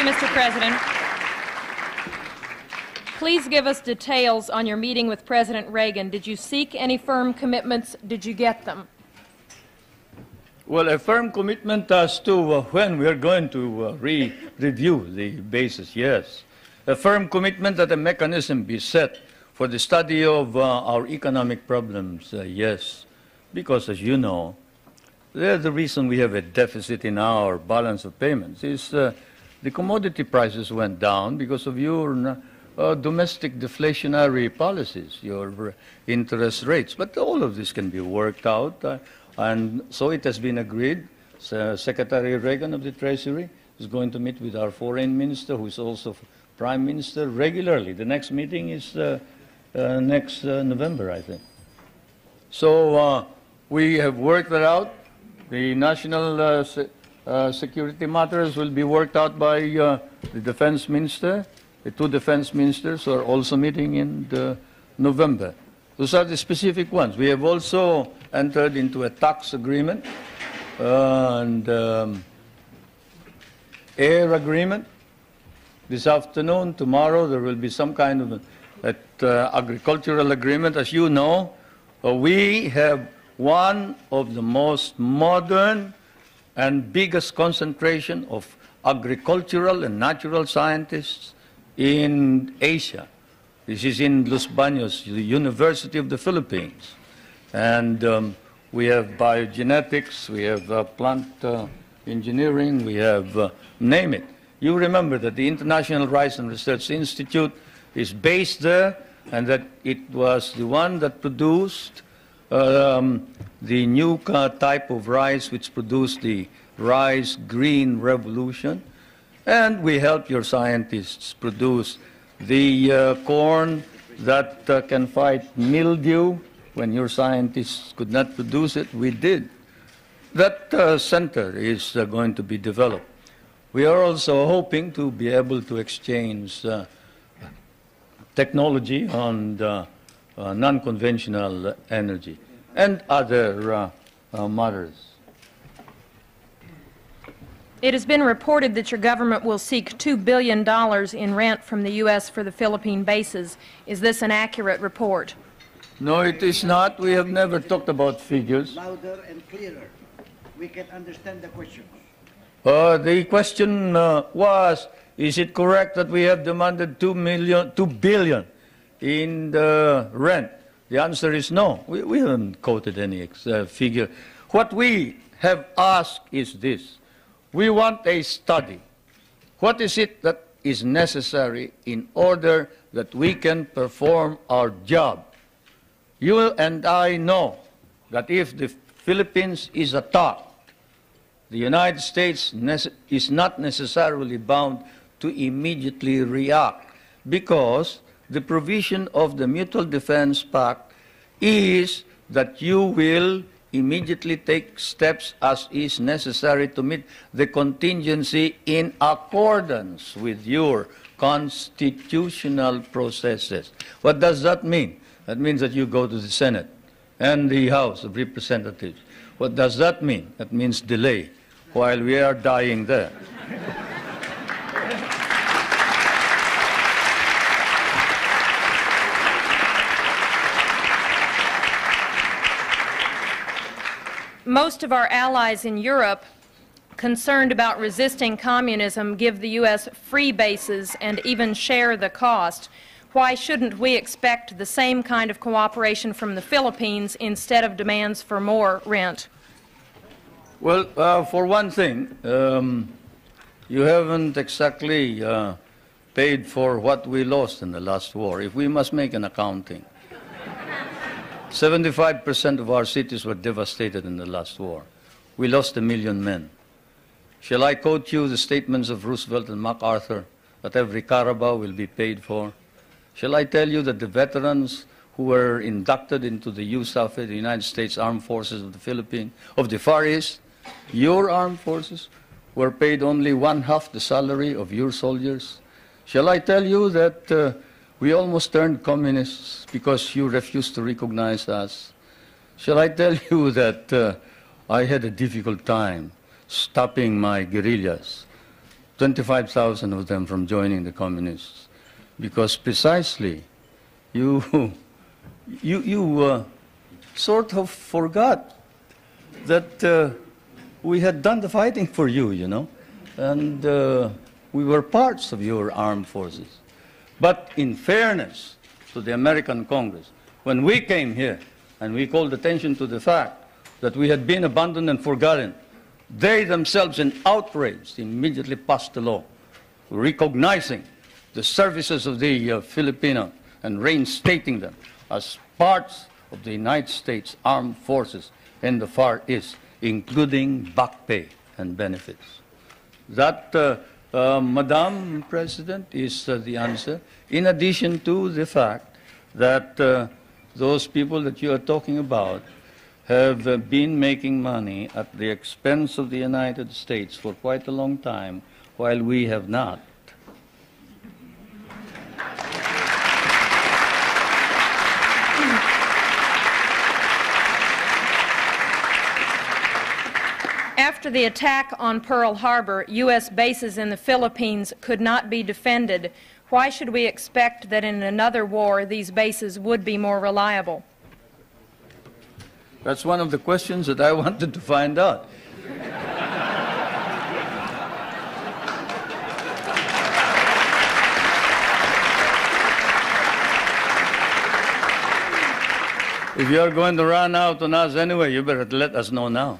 Mr. President. Please give us details on your meeting with President Reagan. Did you seek any firm commitments? Did you get them? Well, a firm commitment as to when we are going to review the basis, yes. A firm commitment that a mechanism be set for the study of our economic problems, yes. Because, as you know, the reason we have a deficit in our balance of payments is the commodity prices went down because of your domestic deflationary policies, your interest rates. But all of this can be worked out, and so it has been agreed. Secretary Reagan of the Treasury is going to meet with our foreign minister, who is also prime minister, regularly. The next meeting is next November, I think. So we have worked that out. The national security matters will be worked out by the defense minister. The two defense ministers are also meeting in November. Those are the specific ones. We have also entered into a tax agreement and air agreement. This afternoon, tomorrow, there will be some kind of agricultural agreement. As you know, we have one of the most modern and biggest concentration of agricultural and natural scientists in Asia. This is in Los Baños, the University of the Philippines. And we have biogenetics, we have plant engineering, we have, name it. You remember that the International Rice and Research Institute is based there, and that it was the one that produced the new type of rice which produced the rice green revolution. And we help your scientists produce the corn that can fight mildew. When your scientists could not produce it, we did. That center is going to be developed. We are also hoping to be able to exchange technology on non-conventional energy and other matters. It has been reported that your government will seek $2 billion in rent from the U.S. for the Philippine bases. Is this an accurate report? No, it is not. We have never talked about figures. Louder and clearer. We can understand the question. The question was, is it correct that we have demanded $2 billion in the rent? The answer is no. We haven't quoted any figure. What we have asked is this. We want a study. What is it that is necessary in order that we can perform our job? You and I know that if the Philippines is attacked, the United States is not necessarily bound to immediately react, because the provision of the Mutual Defense Pact is that you will immediately take steps as is necessary to meet the contingency in accordance with your constitutional processes. What does that mean? That means that you go to the Senate and the House of Representatives. What does that mean? That means delay while we are dying there. Most of our allies in Europe, concerned about resisting communism, give the U.S. free bases and even share the cost. Why shouldn't we expect the same kind of cooperation from the Philippines instead of demands for more rent? Well, for one thing, you haven't exactly paid for what we lost in the last war. If we must make an accounting, 75% of our cities were devastated in the last war. We lost 1 million men. Shall I quote you the statements of Roosevelt and MacArthur that every Carabao will be paid for? Shall I tell you that the veterans who were inducted into the USAF, the United States Armed Forces of the Philippines, of the Far East, your armed forces, were paid only 1/2 the salary of your soldiers? Shall I tell you that we almost turned communists because you refused to recognize us? Shall I tell you that I had a difficult time stopping my guerrillas? 25,000 of them from joining the communists, because precisely you sort of forgot that we had done the fighting for you, you know, and we were parts of your armed forces. But in fairness to the American Congress, when we came here and we called attention to the fact that we had been abandoned and forgotten, they themselves, in outrage, immediately passed a law recognizing the services of the Filipino and reinstating them as parts of the United States Armed Forces in the Far East, including back pay and benefits. That, Madam President, is the answer, in addition to the fact that those people that you are talking about have been making money at the expense of the United States for quite a long time, while we have not. After the attack on Pearl Harbor, U.S. bases in the Philippines could not be defended. Why should we expect that in another war these bases would be more reliable? That's one of the questions that I wanted to find out. If you're going to run out on us anyway, you better let us know now.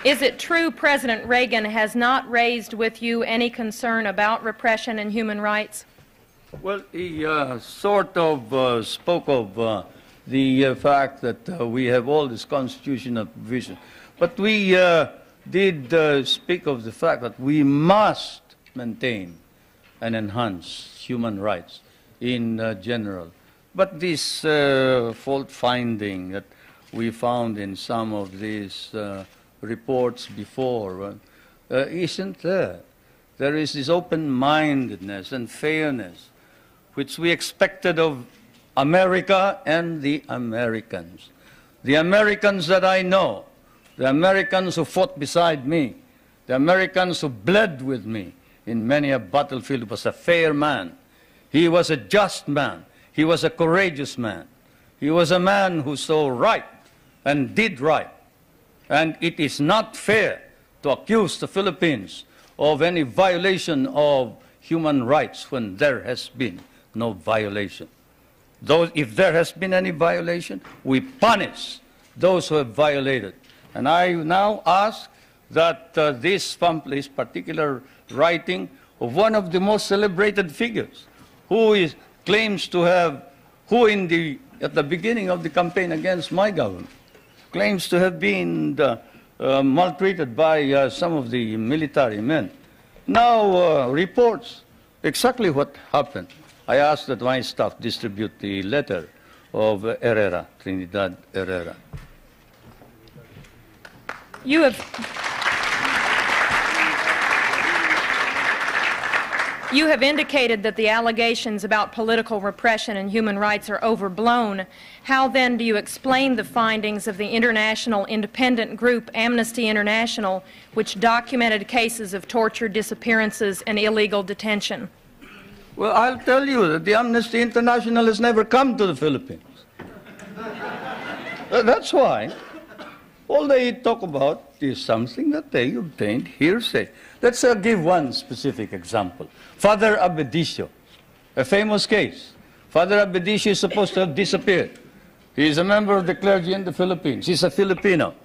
Is it true President Reagan has not raised with you any concern about repression and human rights? Well, he sort of spoke of the fact that we have all this constitutional provision. But we did speak of the fact that we must maintain and enhance human rights in general. But this fault finding that we found in some of these reports before isn't there. There is this open-mindedness and fairness which we expected of America and the Americans. The Americans that I know, the Americans who fought beside me, the Americans who bled with me in many a battlefield, was a fair man. He was a just man. He was a courageous man. He was a man who saw right and did right. And it is not fair to accuse the Philippines of any violation of human rights when there has been no violation. If there has been any violation, we punish those who have violated. And I now ask that this particular writing of one of the most celebrated figures, who claims to have, at the beginning of the campaign against my government, claims to have been maltreated by some of the military men, now reports exactly what happened. I asked that my staff distribute the letter of Herrera, Trinidad Herrera. You have indicated that the allegations about political repression and human rights are overblown. How then do you explain the findings of the international independent group Amnesty International, which documented cases of torture, disappearances, and illegal detention? Well, I'll tell you that the Amnesty International has never come to the Philippines. That's why all they talk about is something that they obtained hearsay. Let's give one specific example. Father Abedicio, a famous case. Father Abedicio is supposed to have disappeared. He is a member of the clergy in the Philippines. He's a Filipino.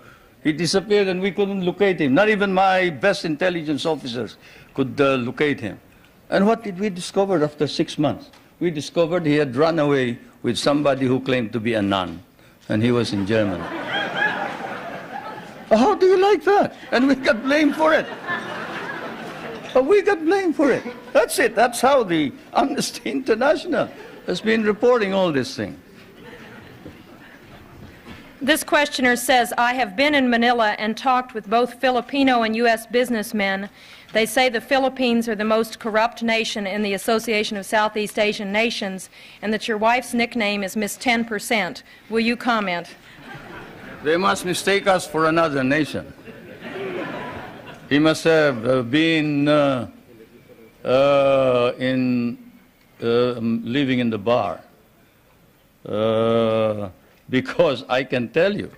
He disappeared and we couldn't locate him. Not even my best intelligence officers could locate him. And what did we discover after 6 months? We discovered he had run away with somebody who claimed to be a nun, and he was in Germany. How do you like that? And we got blamed for it. We got blamed for it. That's it. That's how the Amnesty International has been reporting all this thing. This questioner says, I have been in Manila and talked with both Filipino and U.S. businessmen. They say the Philippines are the most corrupt nation in the Association of Southeast Asian Nations and that your wife's nickname is Miss 10%. Will you comment? They must mistake us for another nation. He must have been living in the bar. Because I can tell you,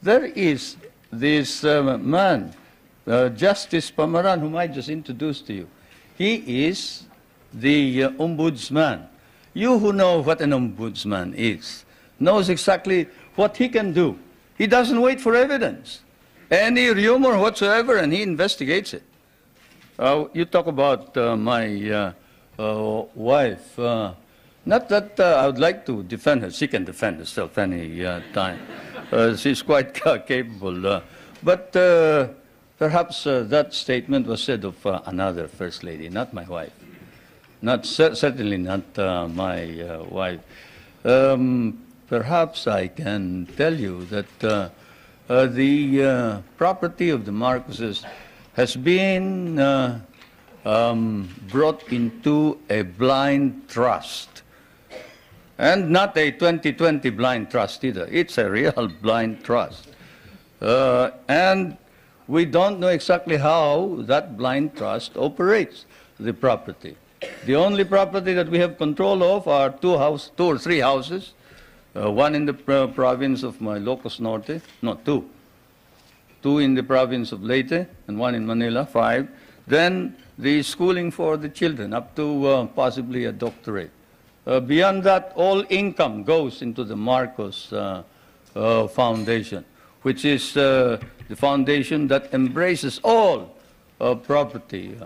there is this man, Justice Pamaran, whom I just introduced to you. He is the ombudsman. You who know what an ombudsman is, knows exactly what he can do. He doesn't wait for evidence. Any rumor whatsoever, and he investigates it. You talk about my wife. Not that I would like to defend her. She can defend herself any time. She's quite capable. But perhaps that statement was said of another First Lady, not my wife. Certainly not my wife. Perhaps I can tell you that the property of the Marcoses has been brought into a blind trust. And not a 2020 blind trust either. It's a real blind trust. And we don't know exactly how that blind trust operates the property. The only property that we have control of are two or three houses, one in the province of Ilocos Norte, no, two in the province of Leyte, and one in Manila, 5. Then the schooling for the children, up to possibly a doctorate. Beyond that, all income goes into the Marcos Foundation, which is the foundation that embraces all property.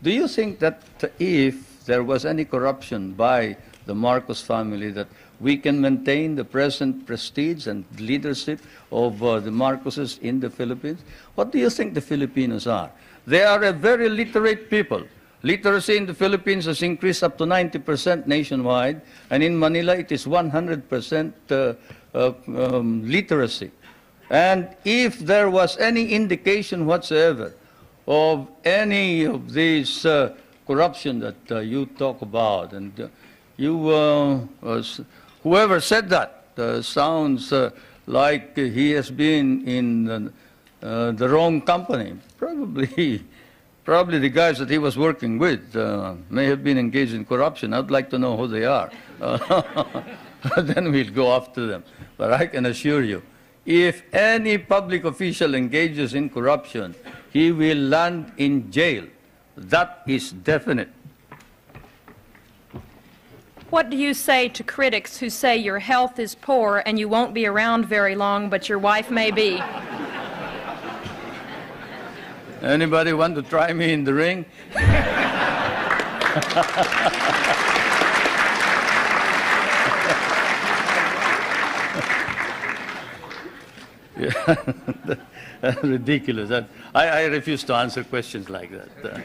Do you think that if there was any corruption by the Marcos family, that we can maintain the present prestige and leadership of the Marcoses in the Philippines? What do you think the Filipinos are? They are a very literate people. Literacy in the Philippines has increased up to 90% nationwide, and in Manila it is 100% literacy. And if there was any indication whatsoever of any of these corruption that you talk about, and whoever said that sounds like he has been in the wrong company. Probably the guys that he was working with may have been engaged in corruption. I'd like to know who they are. Then we'll go after them. But I can assure you, if any public official engages in corruption, he will land in jail. That is definite. What do you say to critics who say your health is poor and you won't be around very long, but your wife may be? Anybody want to try me in the ring? Yeah. Ridiculous. I refuse to answer questions like that.